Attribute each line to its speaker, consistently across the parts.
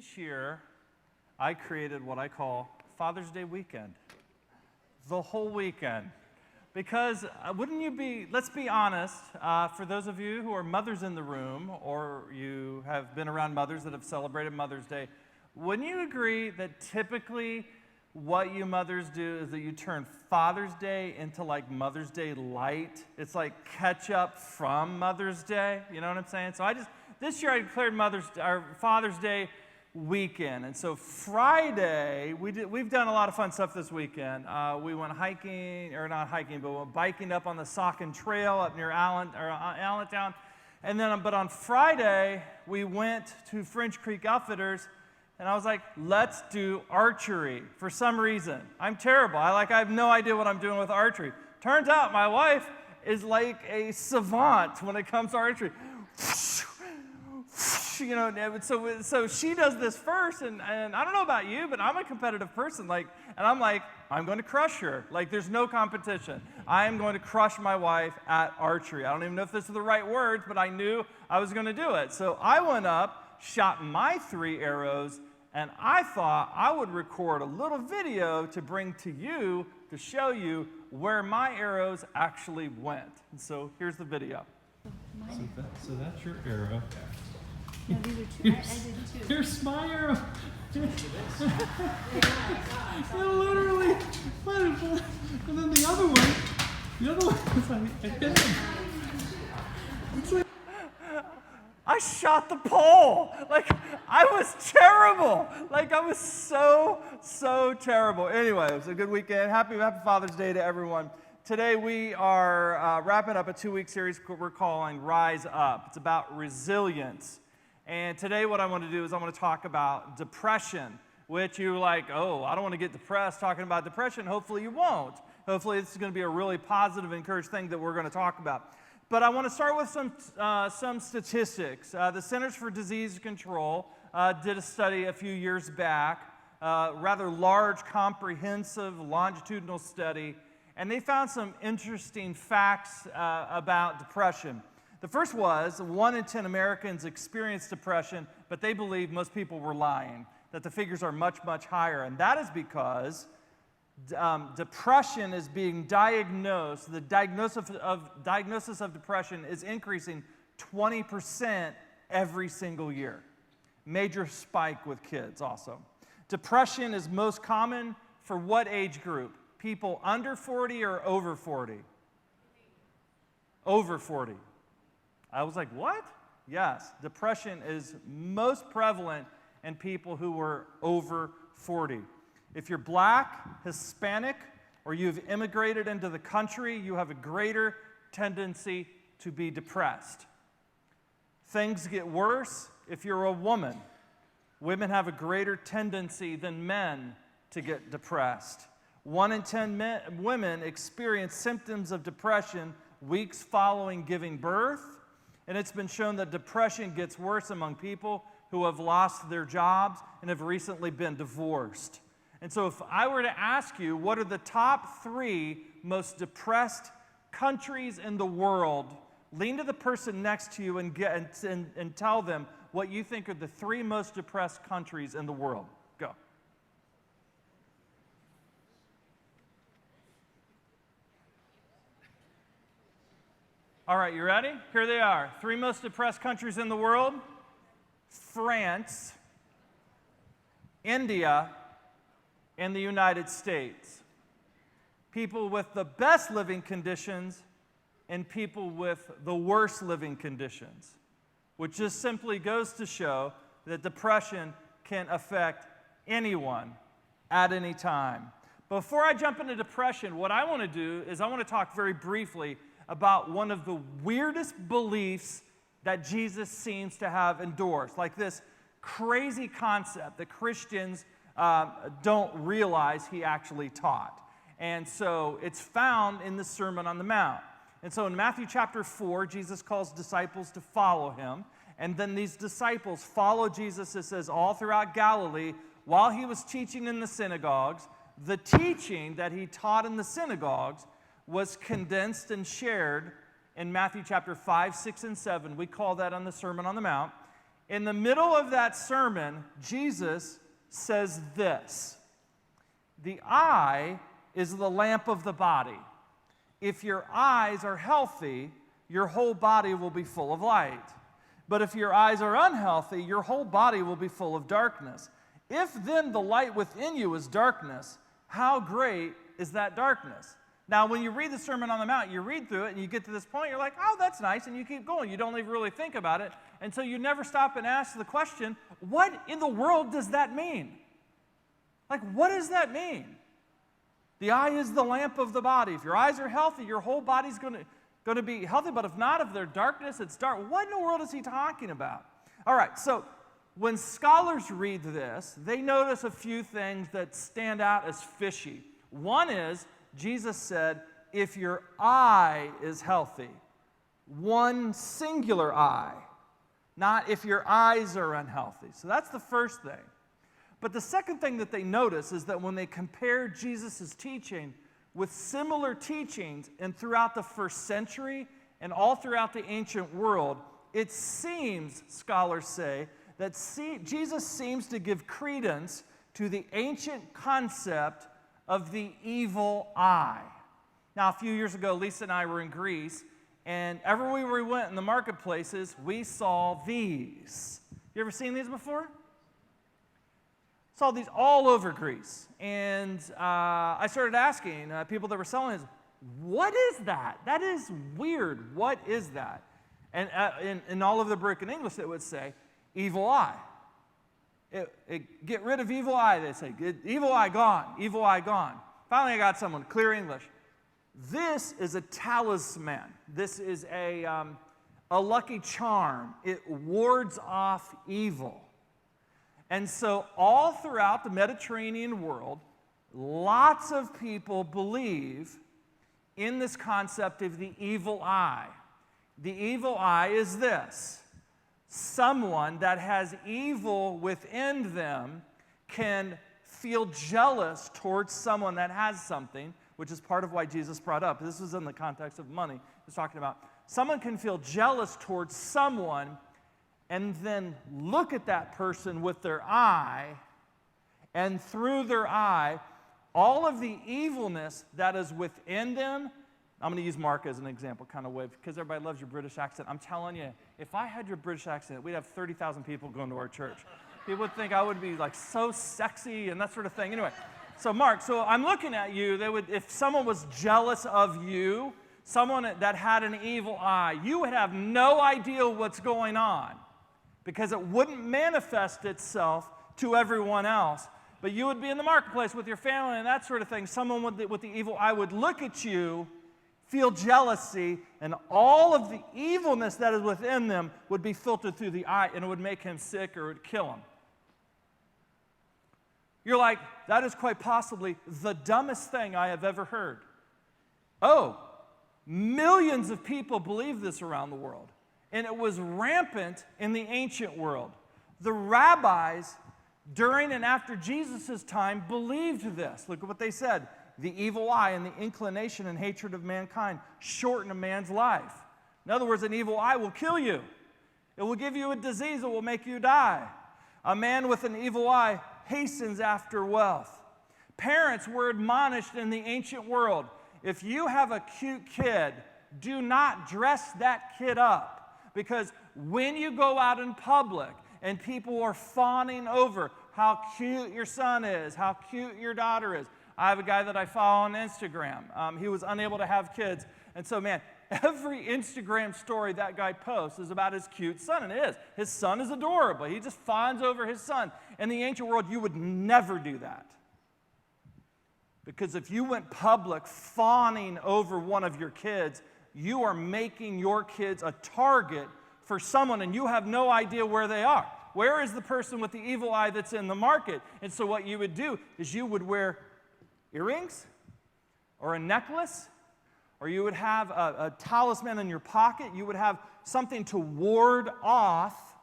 Speaker 1: This year, I created what I call Father's Day weekend. The whole weekend. Because let's be honest, for those of you who are mothers in the room, or you have been around mothers that have celebrated Mother's Day, wouldn't you agree that typically what you mothers do is that you turn Father's Day into like Mother's Day light? It's like catch up from Mother's Day, you know what I'm saying? So this year I declared Father's Day weekend. And so Friday, we've done a lot of fun stuff this weekend. We went hiking, or not hiking, but we went biking up on the Saucon Trail up near Allentown. And then, but on Friday, we went to French Creek Outfitters, and I was like, let's do archery for some reason. I'm terrible. I have no idea what I'm doing with archery. Turns out my wife is like a savant when it comes to archery. You know, so she does this first, and I don't know about you, but I'm a competitive person, and I'm like, I'm going to crush her. Like, there's no competition. I am going to crush my wife at archery. I don't even know if this is the right words, but I knew I was going to do it. So I went up, shot my 3 arrows, and I thought I would record a little video to bring to you to show you where my arrows actually went. And so here's the video.
Speaker 2: So that's your arrow.
Speaker 3: No, these are two. I did 2.
Speaker 2: Here's my arrow. Literally. And then the other one is like, I hit him. It's like,
Speaker 1: I shot the pole. Like, I was terrible. Like, I was so terrible. Anyway, it was a good weekend. Happy Father's Day to everyone. Today we are wrapping up a 2-week series we're calling Rise Up. It's about resilience. And today what I want to do is I want to talk about depression, which you're like, oh, I don't want to get depressed talking about depression. Hopefully you won't. Hopefully this is going to be a really positive, encouraging thing that we're going to talk about. But I want to start with some statistics. The Centers for Disease Control did a study a few years back, rather large, comprehensive, longitudinal study, and they found some interesting facts about depression. The first was 1 in 10 Americans experience depression, but they believe most people were lying, that the figures are much, much higher. And that is because depression is being diagnosed. The diagnosis of depression is increasing 20% every single year. Major spike with kids also. Depression is most common for what age group? People under 40 or over 40? Over 40. I was like, what? Yes, depression is most prevalent in people who were over 40. If you're black, Hispanic, or you've immigrated into the country, you have a greater tendency to be depressed. Things get worse if you're a woman. Women have a greater tendency than men to get depressed. 1 in 10 women experience symptoms of depression weeks following giving birth. And it's been shown that depression gets worse among people who have lost their jobs and have recently been divorced. And so if I were to ask you, what are the top 3 most depressed countries in the world, lean to the person next to you and tell them what you think are the 3 most depressed countries in the world. Go. All right, you ready? Here they are. 3 most depressed countries in the world: France, India, and the United States. People with the best living conditions and people with the worst living conditions, which just simply goes to show that depression can affect anyone at any time. Before I jump into depression, what I want to do is I want to talk very briefly about one of the weirdest beliefs that Jesus seems to have endorsed, like this crazy concept that Christians don't realize he actually taught. And so it's found in the Sermon on the Mount. And so in Matthew chapter 4, Jesus calls disciples to follow him. And then these disciples follow Jesus, it says, all throughout Galilee while he was teaching in the synagogues. The teaching that he taught in the synagogues was condensed and shared in Matthew chapter 5, 6, and 7. We call that on the Sermon on the Mount. In the middle of that sermon, Jesus says this: the eye is the lamp of the body. If your eyes are healthy, your whole body will be full of light. But if your eyes are unhealthy, your whole body will be full of darkness. If then the light within you is darkness, how great is that darkness? Now, when you read the Sermon on the Mount, you read through it and you get to this point, you're like, oh, that's nice, and you keep going. You don't even really think about it. And so you never stop and ask the question, what in the world does that mean? Like, what does that mean? The eye is the lamp of the body. If your eyes are healthy, your whole body's going to be healthy. But if not, if they're darkness, it's dark. What in the world is he talking about? All right, so when scholars read this, they notice a few things that stand out as fishy. One is, Jesus said, if your eye is healthy, one singular eye, not if your eyes are unhealthy. So that's the first thing. But the second thing that they notice is that when they compare Jesus' teaching with similar teachings and throughout the first century and all throughout the ancient world, it seems, scholars say, that Jesus seems to give credence to the ancient concept of the evil eye. Now, a few years ago, Lisa and I were in Greece, and everywhere we went in the marketplaces, we saw these. You ever seen these before? Saw these all over Greece. And I started asking people that were selling this, what is that? That is weird. What is that? And in all of the broken English, it would say, evil eye. Get rid of evil eye, they say. Evil eye gone, evil eye gone. Finally, I got someone, clear English. This is a talisman. This is a lucky charm. It wards off evil. And so all throughout the Mediterranean world, lots of people believe in this concept of the evil eye. The evil eye is this: someone that has evil within them can feel jealous towards someone that has something, which is part of why Jesus brought up. This is in the context of money. He's talking about someone can feel jealous towards someone and then look at that person with their eye, and through their eye, all of the evilness that is within them. I'm going to use Mark as an example, kind of way, because everybody loves your British accent. I'm telling you, if I had your British accent, we'd have 30,000 people going to our church. People would think I would be like so sexy and that sort of thing. Anyway, so Mark, so I'm looking at you. If someone was jealous of you, someone that had an evil eye, you would have no idea what's going on because it wouldn't manifest itself to everyone else. But you would be in the marketplace with your family and that sort of thing. Someone with the evil eye would look at you, feel jealousy, and all of the evilness that is within them would be filtered through the eye, and it would make him sick or it would kill him. You're like, that is quite possibly the dumbest thing I have ever heard. Oh, millions of people believe this around the world, and it was rampant in the ancient world. The rabbis during and after Jesus' time believed this. Look at what they said. The evil eye and the inclination and hatred of mankind shorten a man's life. In other words, an evil eye will kill you. It will give you a disease that will make you die. A man with an evil eye hastens after wealth. Parents were admonished in the ancient world, if you have a cute kid, do not dress that kid up. Because when you go out in public and people are fawning over how cute your son is, how cute your daughter is. I have a guy that I follow on Instagram. He was unable to have kids. And so, man, every Instagram story that guy posts is about his cute son, and it is. His son is adorable. He just fawns over his son. In the ancient world, you would never do that. Because if you went public fawning over one of your kids, you are making your kids a target for someone, and you have no idea where they are. Where is the person with the evil eye that's in the market? And so what you would do is you would wear earrings or a necklace, or you would have a talisman in your pocket. You would have something to ward off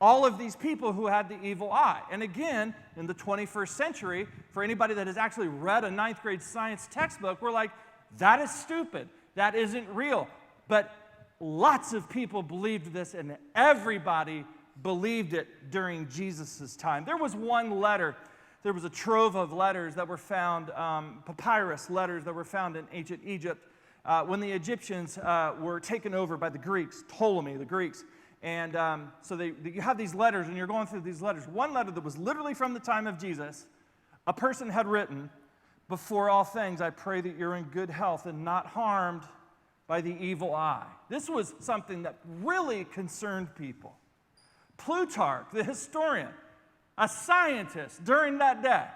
Speaker 1: all of these people who had the evil eye. And again, in the 21st century, for anybody that has actually read a 9th grade science textbook, we're like, that is stupid. That isn't real. But lots of people believed this, and everybody believed it during Jesus' time. There was one letter, there was a trove of letters that were found, papyrus letters that were found in ancient Egypt when the Egyptians were taken over by the Greeks, Ptolemy, the Greeks. And so you have these letters, and you're going through these letters. One letter that was literally from the time of Jesus, a person had written, "Before all things, I pray that you're in good health and not harmed by the evil eye." This was something that really concerned people. Plutarch, the historian, a scientist during that day,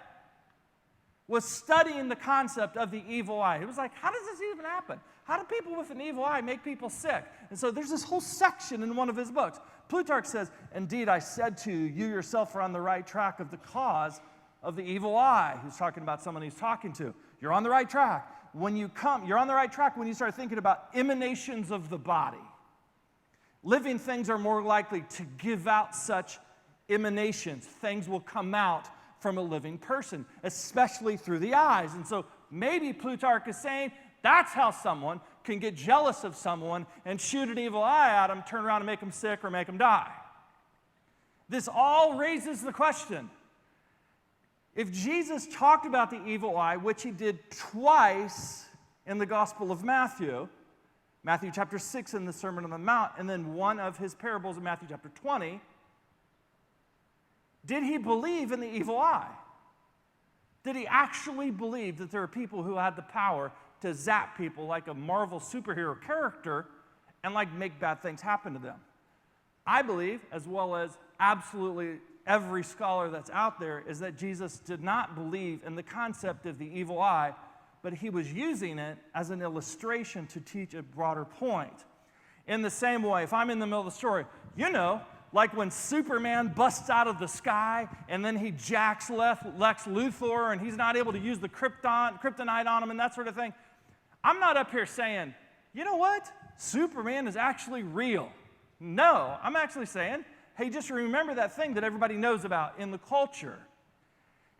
Speaker 1: was studying the concept of the evil eye. He was like, how does this even happen? How do people with an evil eye make people sick? And so there's this whole section in one of his books. Plutarch says, "Indeed, I said to you, you yourself are on the right track of the cause of the evil eye." He's talking about someone he's talking to. You're on the right track. You're on the right track when you start thinking about emanations of the body. Living things are more likely to give out such emanations. Things will come out from a living person, especially through the eyes. And so maybe Plutarch is saying that's how someone can get jealous of someone and shoot an evil eye at them, turn around and make them sick or make them die. This all raises the question, if Jesus talked about the evil eye, which he did twice in the Gospel of Matthew, Matthew chapter 6 in the Sermon on the Mount, and then one of his parables in Matthew chapter 20, did he believe in the evil eye? Did he actually believe that there are people who had the power to zap people like a Marvel superhero character and like make bad things happen to them? I believe, as well as absolutely every scholar that's out there, is that Jesus did not believe in the concept of the evil eye, but he was using it as an illustration to teach a broader point. In the same way, if I'm in the middle of the story, like when Superman busts out of the sky and then he jacks Lex Luthor and he's not able to use the kryptonite on him and that sort of thing, I'm not up here saying, you know what? Superman is actually real. No, I'm actually saying, hey, just remember that thing that everybody knows about in the culture.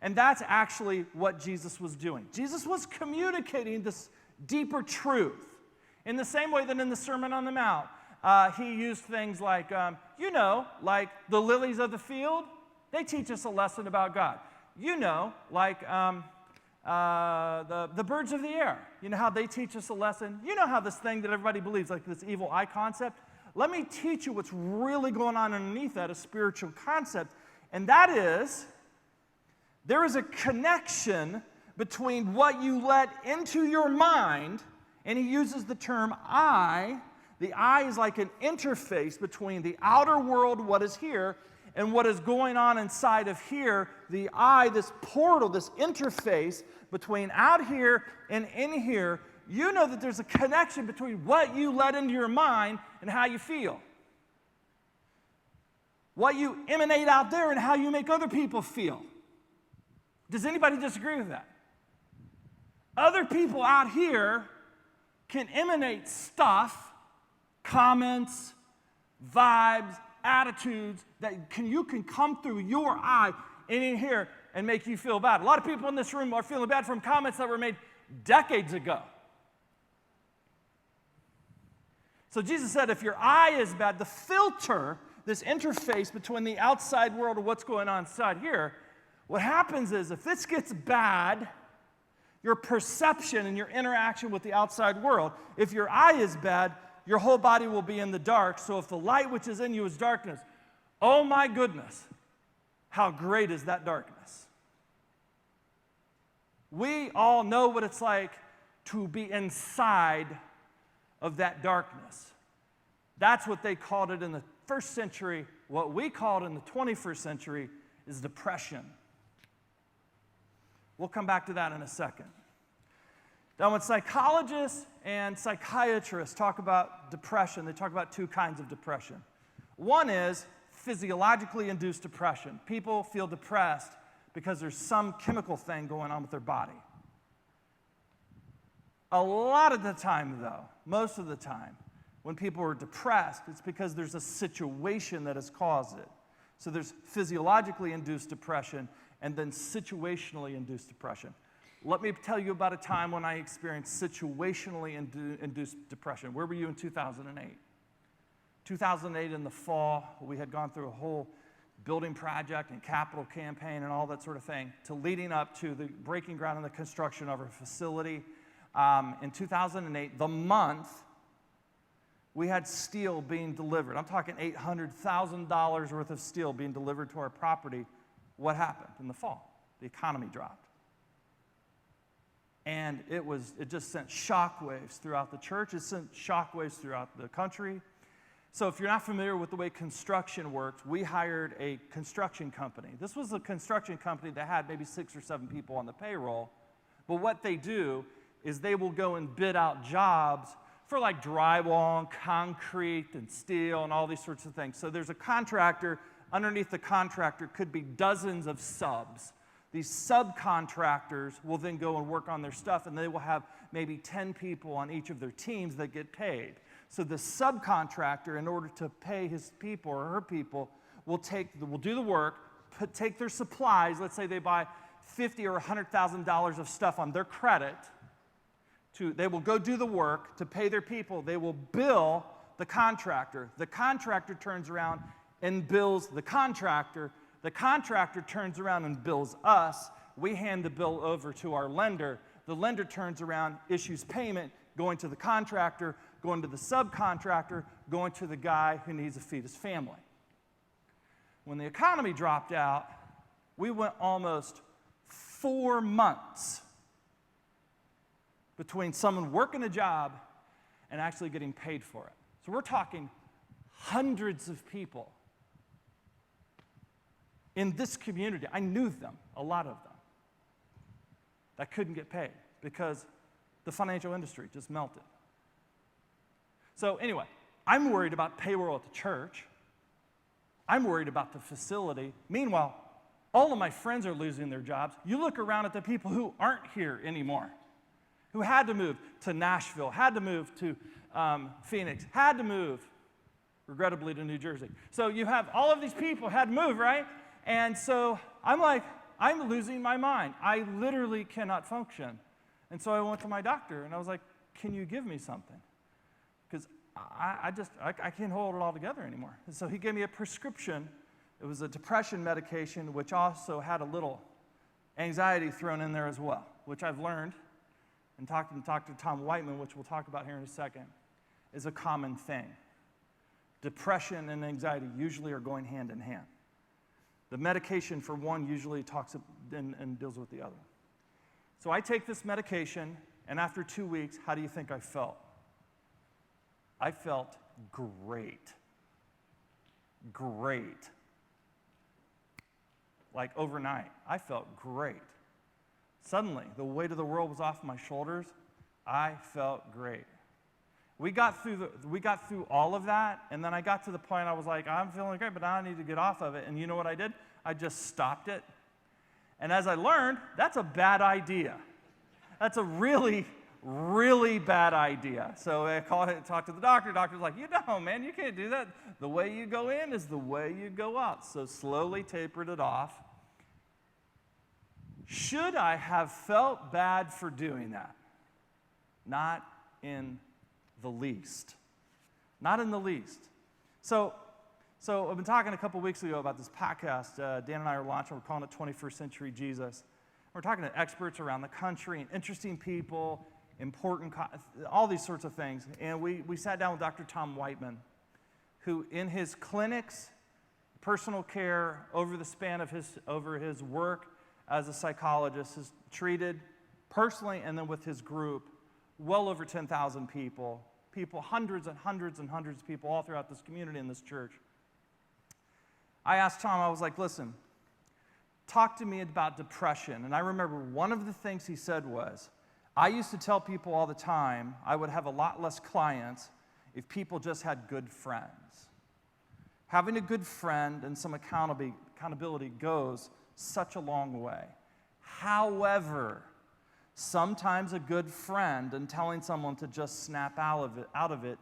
Speaker 1: And that's actually what Jesus was doing. Jesus was communicating this deeper truth. In the same way that in the Sermon on the Mount, he used things like, like the lilies of the field, they teach us a lesson about God. Like the birds of the air, how they teach us a lesson. How this thing that everybody believes, like this evil eye concept, let me teach you what's really going on underneath that, a spiritual concept. And that is, there is a connection between what you let into your mind, and he uses the term eye. The eye is like an interface between the outer world, what is here, and what is going on inside of here. The eye, this portal, this interface between out here and in here, that there's a connection between what you let into your mind and how you feel. What you emanate out there and how you make other people feel. Does anybody disagree with that? Other people out here can emanate stuff, comments, vibes, attitudes that you can come through your eye and in here and make you feel bad. A lot of people in this room are feeling bad from comments that were made decades ago. So Jesus said, if your eye is bad, the filter, this interface between the outside world and what's going on inside here, what happens is if this gets bad, your perception and your interaction with the outside world, if your eye is bad, your whole body will be in the dark. So if the light which is in you is darkness, oh my goodness, how great is that darkness? We all know what it's like to be inside of that darkness. That's what they called it in the first century. What we call it in the 21st century is depression. We'll come back to that in a second. Now, when psychologists and psychiatrists talk about depression, they talk about two kinds of depression. One is physiologically induced depression. People feel depressed because there's some chemical thing going on with their body. A lot of the time, though, most of the time, when people are depressed, it's because there's a situation that has caused it. So there's physiologically induced depression and then situationally induced depression. Let me tell you about a time when I experienced situationally induced depression. Where were you in 2008? 2008 in the fall, we had gone through a whole building project and capital campaign and all that sort of thing, to leading up to the breaking ground and the construction of our facility. In 2008, the month, we had steel being delivered. I'm talking $800,000 worth of steel being delivered to our property. What happened in the fall? The economy dropped. And it just sent shockwaves throughout the church. It sent shockwaves throughout the country. So if you're not familiar with the way construction worked, we hired a construction company. This was a construction company that had maybe 6 or 7 people on the payroll. But what they do is they will go and bid out jobs for like drywall and concrete and steel and all these sorts of things. So there's a contractor. Underneath the contractor could be dozens of subs. These subcontractors will then go and work on their stuff, and they will have maybe 10 people on each of their teams that get paid. So the subcontractor, in order to pay his people or her people, will do the work, take their supplies. Let's say they buy $50,000 or $100,000 of stuff on their credit. They will go do the work to pay their people. They will bill the contractor. The contractor turns around and bills the contractor. The contractor turns around and bills us. We hand the bill over to our lender. The lender turns around, issues payment, going to the contractor, going to the subcontractor, going to the guy who needs to feed his family. When the economy dropped out, we went almost 4 months between someone working a job and actually getting paid for it. So we're talking hundreds of people in this community. I knew them, a lot of them, that couldn't get paid because the financial industry just melted. So anyway, I'm worried about payroll at the church. I'm worried about the facility. Meanwhile, all of my friends are losing their jobs. You look around at the people who aren't here anymore, who had to move to Nashville, had to move to Phoenix, had to move, regrettably, to New Jersey. So you have all of these people had to move, right? And so I'm like, I'm losing my mind. I literally cannot function. And so I went to my doctor, and I was like, can you give me something? Because I can't hold it all together anymore. And so he gave me a prescription. It was a depression medication, which also had a little anxiety thrown in there as well, which I've learned, and talked to Tom Whiteman, which we'll talk about here in a second, is a common thing. Depression and anxiety usually are going hand in hand. The medication for one usually talks and deals with the other. So I take this medication, and after 2 weeks, how do you think I felt? I felt great. Great. Like overnight, I felt great. Suddenly, the weight of the world was off my shoulders. I felt great. We got through all of that, and then I got to the point I was like, I'm feeling great, but now I need to get off of it. And you know what I did? I just stopped it. And as I learned, that's a bad idea. That's a really, really bad idea. So I talked to the doctor. The doctor's like, man, you can't do that. The way you go in is the way you go out. So slowly tapered it off. Should I have felt bad for doing that? Not in the least. Not in the least. So I've been talking a couple weeks ago about this podcast. Dan and I are launching. We're calling it 21st Century Jesus. We're talking to experts around the country and interesting people, all these sorts of things. And we sat down with Dr. Tom Whiteman, who in his clinics, personal care, over the span of his work as a psychologist, has treated personally and then with his group well over 10,000 people, hundreds and hundreds and hundreds of people all throughout this community and this church. I asked Tom, I was like, listen, talk to me about depression. And I remember one of the things he said was, I used to tell people all the time I would have a lot less clients if people just had good friends. Having a good friend and some accountability goes such a long way. However, sometimes a good friend and telling someone to just snap out of it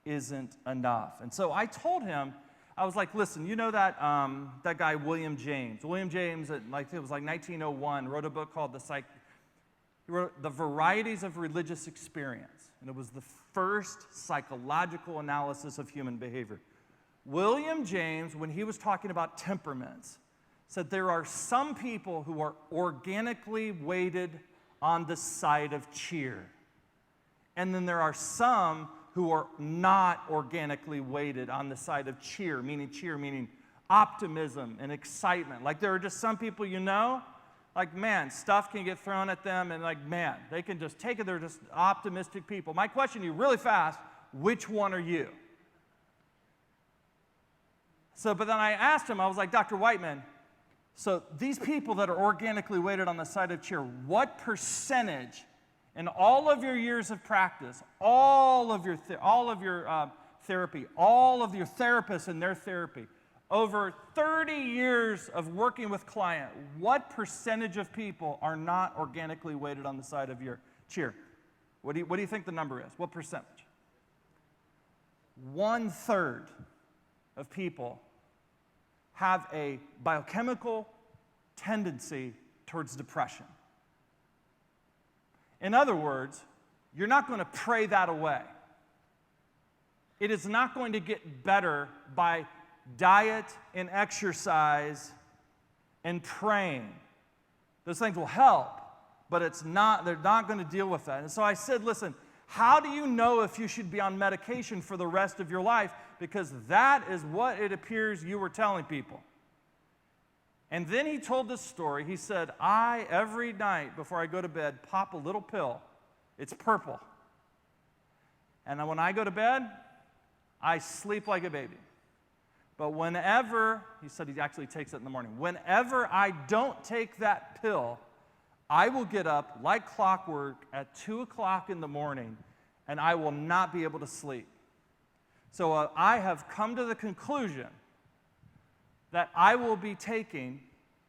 Speaker 1: isn't enough. And so I told him, I was like, listen, you know that guy William James? William James, it was like 1901, wrote a book called he wrote The Varieties of Religious Experience. And it was the first psychological analysis of human behavior. William James, when he was talking about temperaments, said there are some people who are organically weighted on the side of cheer. And then there are some who are not organically weighted on the side of cheer meaning optimism and excitement. Like there are just some people like man, stuff can get thrown at them and like man, they can just take it. They're just optimistic people. My question to you really fast, which one are you? But then I asked him, I was like, Dr. Whiteman, so these people that are organically weighted on the side of cheer, what percentage in all of your years of practice, all of your therapy, all of your therapists and their therapy, over 30 years of working with client, what percentage of people are not organically weighted on the side of your cheer? What do you think the number is? What percentage? 1/3 of people have a biochemical tendency towards depression. In other words, you're not going to pray that away. It is not going to get better by diet and exercise and praying. Those things will help, but they're not going to deal with that. And so I said, listen, how do you know if you should be on medication for the rest of your life? Because that is what it appears you were telling people. And then he told this story. He said, I, every night before I go to bed, pop a little pill. It's purple. And when I go to bed, I sleep like a baby. But whenever, he said he actually takes it in the morning, whenever I don't take that pill, I will get up like clockwork at 2 o'clock in the morning, and I will not be able to sleep. So I have come to the conclusion that I will be taking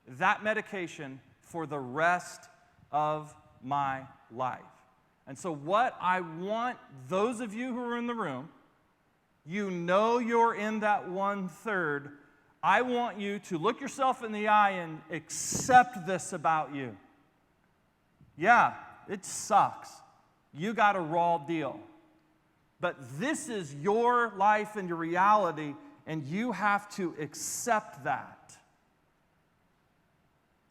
Speaker 1: that medication for the rest of my life. And so what I want those of you who are in the room, you know you're in that 1/3, I want you to look yourself in the eye and accept this about you. Yeah, it sucks. You got a raw deal. But this is your life and your reality, and you have to accept that.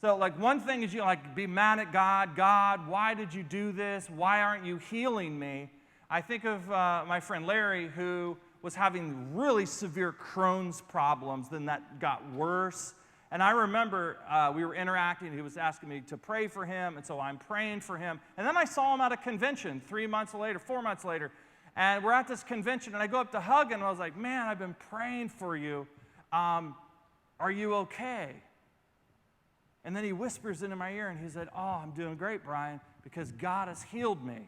Speaker 1: So, like, one thing is you be mad at God. God, why did you do this? Why aren't you healing me? I think of my friend Larry, who was having really severe Crohn's problems. Then that got worse. And I remember we were interacting. He was asking me to pray for him, and so I'm praying for him. And then I saw him at a convention 3 months later, 4 months later. And we're at this convention, and I go up to hug him, and I was like, man, I've been praying for you. Are you okay? And then he whispers into my ear, and he said, oh, I'm doing great, Brian, because God has healed me.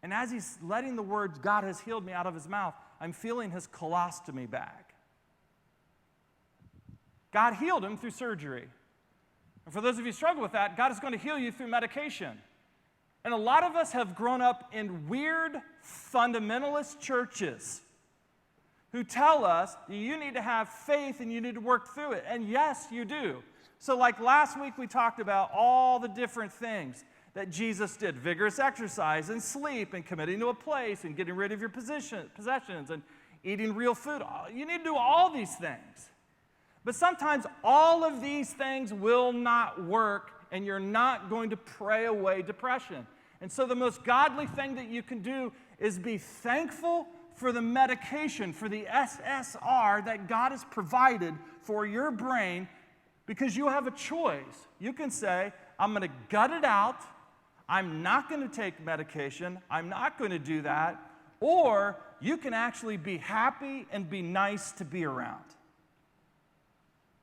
Speaker 1: And as he's letting the words, God has healed me, out of his mouth, I'm feeling his colostomy bag. God healed him through surgery. And for those of you who struggle with that, God is going to heal you through medication. And a lot of us have grown up in weird fundamentalist churches who tell us you need to have faith and you need to work through it. And yes, you do. So like last week we talked about all the different things that Jesus did. Vigorous exercise and sleep and committing to a place and getting rid of your possessions and eating real food. You need to do all these things. But sometimes all of these things will not work, and you're not going to pray away depression. And so the most godly thing that you can do is be thankful for the medication, for the SSR that God has provided for your brain, because you have a choice. You can say, I'm going to gut it out. I'm not going to take medication. I'm not going to do that. Or you can actually be happy and be nice to be around.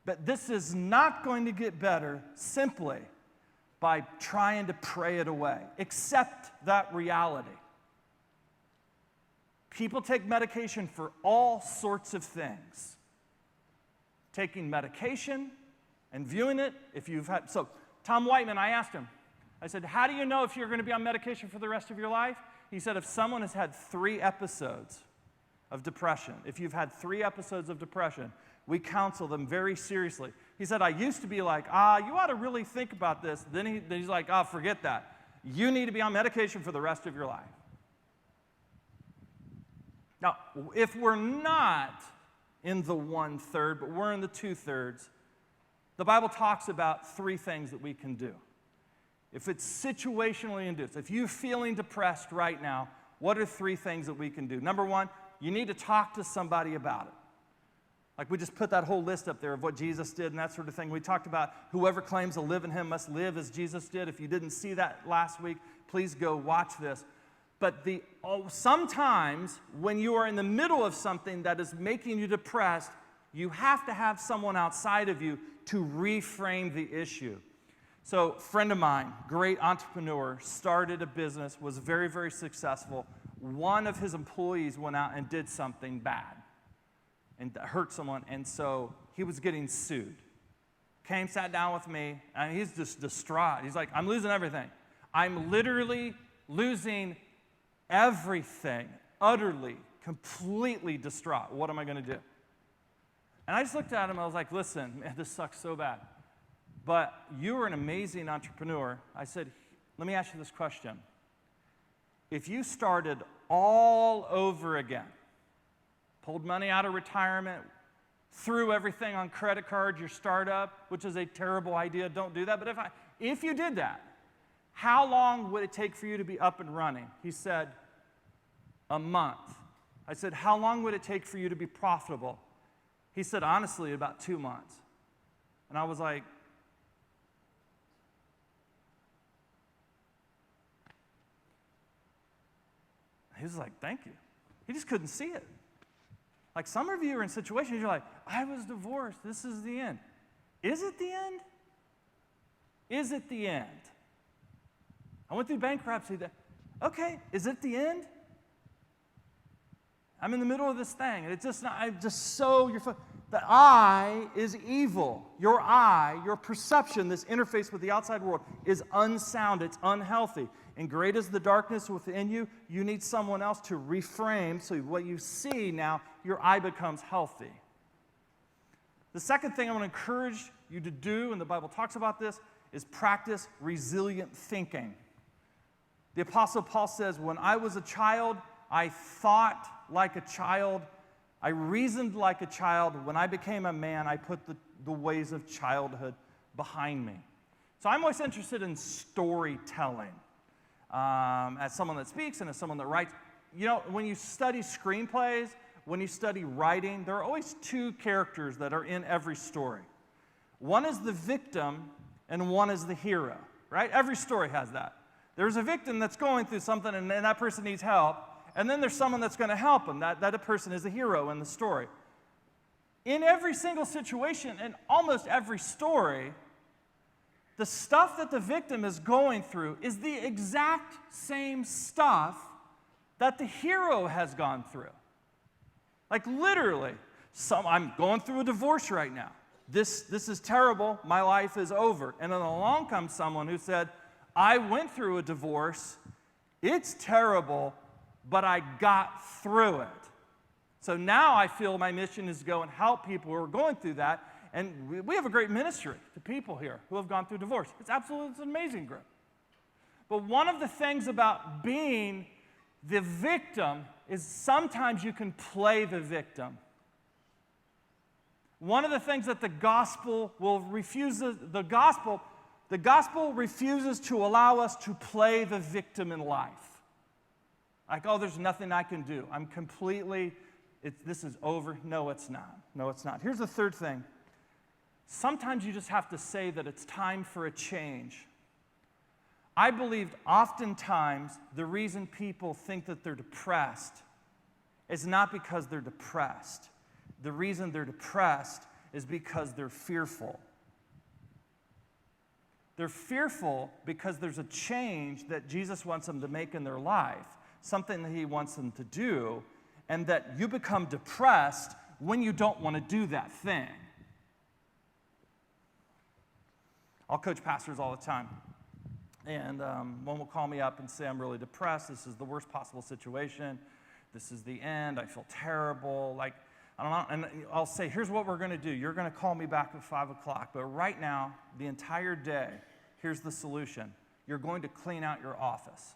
Speaker 1: But this is not going to get better simply by trying to pray it away. Accept that reality. People take medication for all sorts of things. Taking medication and viewing it, if you've had... So, Tom Whiteman, I asked him, I said, how do you know if you're going to be on medication for the rest of your life? He said, if someone has had 3 episodes of depression, if you've had 3 episodes of depression, we counsel them very seriously. He said, I used to be like, you ought to really think about this. Then he's like, forget that. You need to be on medication for the rest of your life. Now, if we're not in the 1/3, but we're in the 2/3. The Bible talks about 3 things that we can do. If it's situationally induced, if you're feeling depressed right now, what are 3 things that we can do? Number 1, you need to talk to somebody about it. Like we just put that whole list up there of what Jesus did and that sort of thing. We talked about whoever claims to live in him must live as Jesus did. If you didn't see that last week, please go watch this. But sometimes when you are in the middle of something that is making you depressed, you have to have someone outside of you to reframe the issue. So a friend of mine, great entrepreneur, started a business, was very, very successful. One of his employees went out and did something bad and hurt someone, and so he was getting sued. Came, sat down with me, and he's just distraught. He's like, I'm losing everything. I'm literally losing everything, utterly, completely distraught. What am I going to do? And I just looked at him, I was like, listen, man, this sucks so bad. But you are an amazing entrepreneur. I said, let me ask you this question. If you started all over again, pulled money out of retirement, threw everything on credit cards, your startup, which is a terrible idea, don't do that. But if you did that, how long would it take for you to be up and running? He said, a month. I said, how long would it take for you to be profitable? He said, honestly, about 2 months. And I was like, he was like, thank you. He just couldn't see it. Like some of you are in situations, you're like, I was divorced, this is the end. Is it the end? Is it the end? I went through bankruptcy. Okay, is it the end? I'm in the middle of this thing, and it's just not, I'm just so, the eye is evil. Your eye, your perception, this interface with the outside world is unsound, it's unhealthy. And great is the darkness within you, you need someone else to reframe so what you see now, your eye becomes healthy. The second thing I want to encourage you to do, and the Bible talks about this, is practice resilient thinking. The Apostle Paul says, when I was a child, I thought like a child, I reasoned like a child. When I became a man, I put the ways of childhood behind me. So I'm always interested in storytelling. As someone that speaks and as someone that writes, you know, when you study screenplays, when you study writing, there are always 2 characters that are in every story. One is the victim and one is the hero, right? Every story has that. There's a victim that's going through something and that person needs help, and then there's someone that's going to help him. That person is the hero in the story. In every single situation, and almost every story, the stuff that the victim is going through is the exact same stuff that the hero has gone through. Like literally, I'm going through a divorce right now. This is terrible. My life is over. And then along comes someone who said, I went through a divorce. It's terrible, but I got through it. So now I feel my mission is to go and help people who are going through that. And we have a great ministry to people here who have gone through divorce. It's an amazing group. But one of the things about being the victim is sometimes you can play the victim. One of the things that the gospel refuses to allow us to play the victim in life. Like, oh, there's nothing I can do. I'm completely, this is over. No, it's not. No, it's not. Here's the third thing. Sometimes you just have to say that it's time for a change. I believe oftentimes the reason people think that they're depressed is not because they're depressed. The reason they're depressed is because they're fearful. They're fearful because there's a change that Jesus wants them to make in their life, something that he wants them to do, and that you become depressed when you don't want to do that thing. I'll coach pastors all the time. And one will call me up and say, I'm really depressed. This is the worst possible situation. This is the end. I feel terrible. Like, I don't know. And I'll say, here's what we're going to do. You're going to call me back at 5 o'clock. But right now, the entire day, here's the solution. You're going to clean out your office.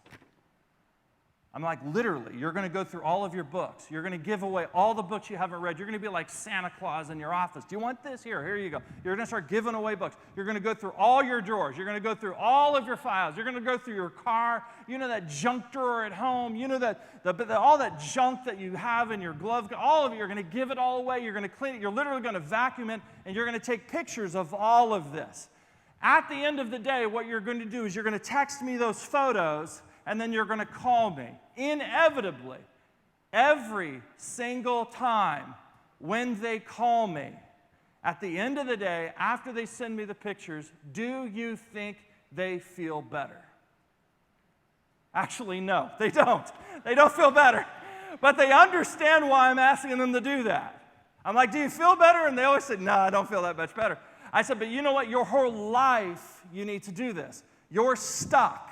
Speaker 1: I'm like, literally, you're going to go through all of your books. You're going to give away all the books you haven't read. You're going to be like Santa Claus in your office. Do you want this? Here you go. You're going to start giving away books. You're going to go through all your drawers. You're going to go through all of your files. You're going to go through your car. You know that junk drawer at home. You know that all that junk that you have in your glove. All of it, you're going to give it all away. You're going to clean it. You're literally going to vacuum it, and you're going to take pictures of all of this. At the end of the day, what you're going to do is you're going to text me those photos, and then you're going to call me. Inevitably, every single time when they call me, at the end of the day, after they send me the pictures, do you think they feel better? Actually, no, they don't. They don't feel better. But they understand why I'm asking them to do that. I'm like, do you feel better? And they always say, no, I don't feel that much better. I said, but you know what? Your whole life, you need to do this. You're stuck.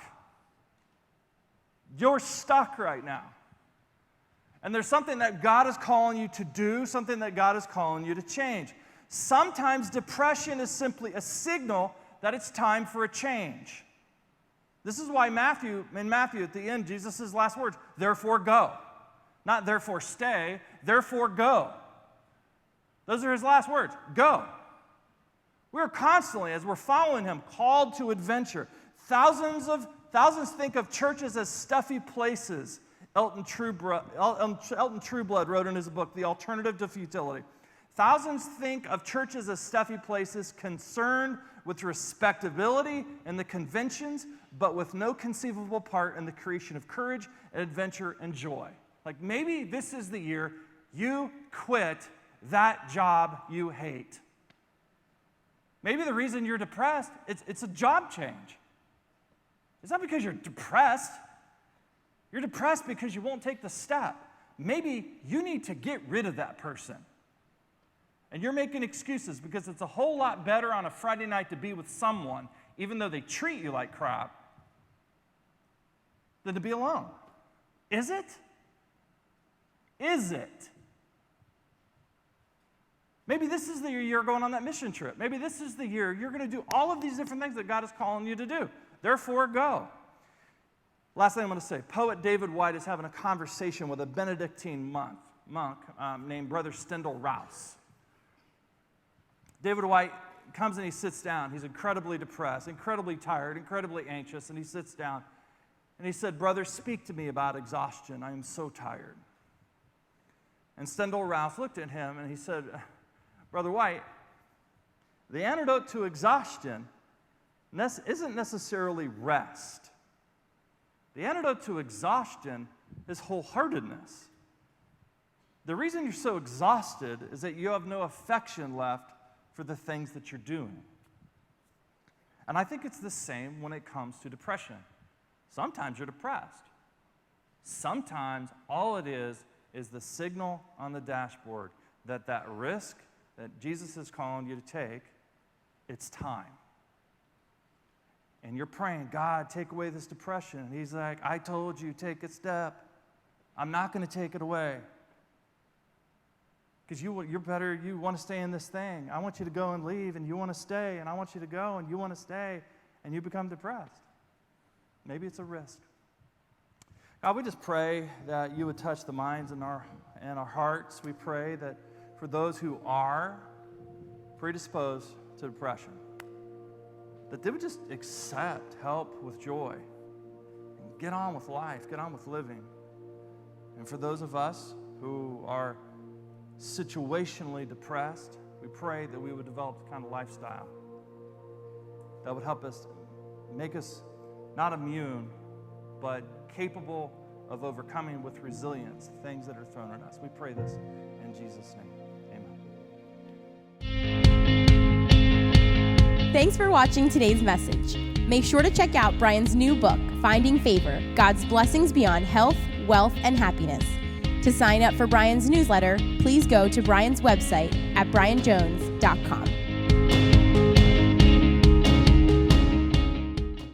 Speaker 1: You're stuck right now. And there's something that God is calling you to do, something that God is calling you to change. Sometimes depression is simply a signal that it's time for a change. This is why in Matthew at the end, Jesus' last words, therefore go. Not therefore stay, therefore go. Those are his last words, go. We're constantly, as we're following him, called to adventure. Thousands think of churches as stuffy places. Elton Trueblood wrote in his book, The Alternative to Futility. Thousands think of churches as stuffy places concerned with respectability and the conventions, but with no conceivable part in the creation of courage and adventure and joy. Like maybe this is the year you quit that job you hate. Maybe the reason you're depressed, it's a job change. It's not because you're depressed. You're depressed because you won't take the step. Maybe you need to get rid of that person. And you're making excuses because it's a whole lot better on a Friday night to be with someone, even though they treat you like crap, than to be alone. Is it? Is it? Maybe this is the year you're going on that mission trip. Maybe this is the year you're going to do all of these different things that God is calling you to do. Therefore, go. Last thing I'm going to say, poet David White is having a conversation with a Benedictine monk named Brother Stendhal Rouse. David White comes and he sits down. He's incredibly depressed, incredibly tired, incredibly anxious, and he sits down. And he said, brother, speak to me about exhaustion. I am so tired. And Stendhal Rouse looked at him and he said, Brother White, the antidote to exhaustion isn't necessarily rest. The antidote to exhaustion is wholeheartedness. The reason you're so exhausted is that you have no affection left for the things that you're doing. And I think it's the same when it comes to depression. Sometimes you're depressed. Sometimes all it is the signal on the dashboard that risk that Jesus is calling you to take, it's time. And you're praying, God, take away this depression. And he's like, I told you, take a step. I'm not going to take it away. Because you want to stay in this thing. I want you to go and leave, and you want to stay, and I want you to go, and you want to stay, and you become depressed. Maybe it's a risk. God, we just pray that you would touch the minds and our hearts. We pray that for those who are predisposed to depression, that they would just accept help with joy and get on with life, get on with living. And for those of us who are situationally depressed, we pray that we would develop the kind of lifestyle that would help us, make us not immune, but capable of overcoming with resilience things that are thrown at us. We pray this in Jesus' name. Amen.
Speaker 4: Thanks for watching today's message. Make sure to check out Brian's new book, Finding Favor, God's Blessings Beyond Health, Wealth, and Happiness. To sign up for Brian's newsletter, please go to Brian's website at brianjones.com.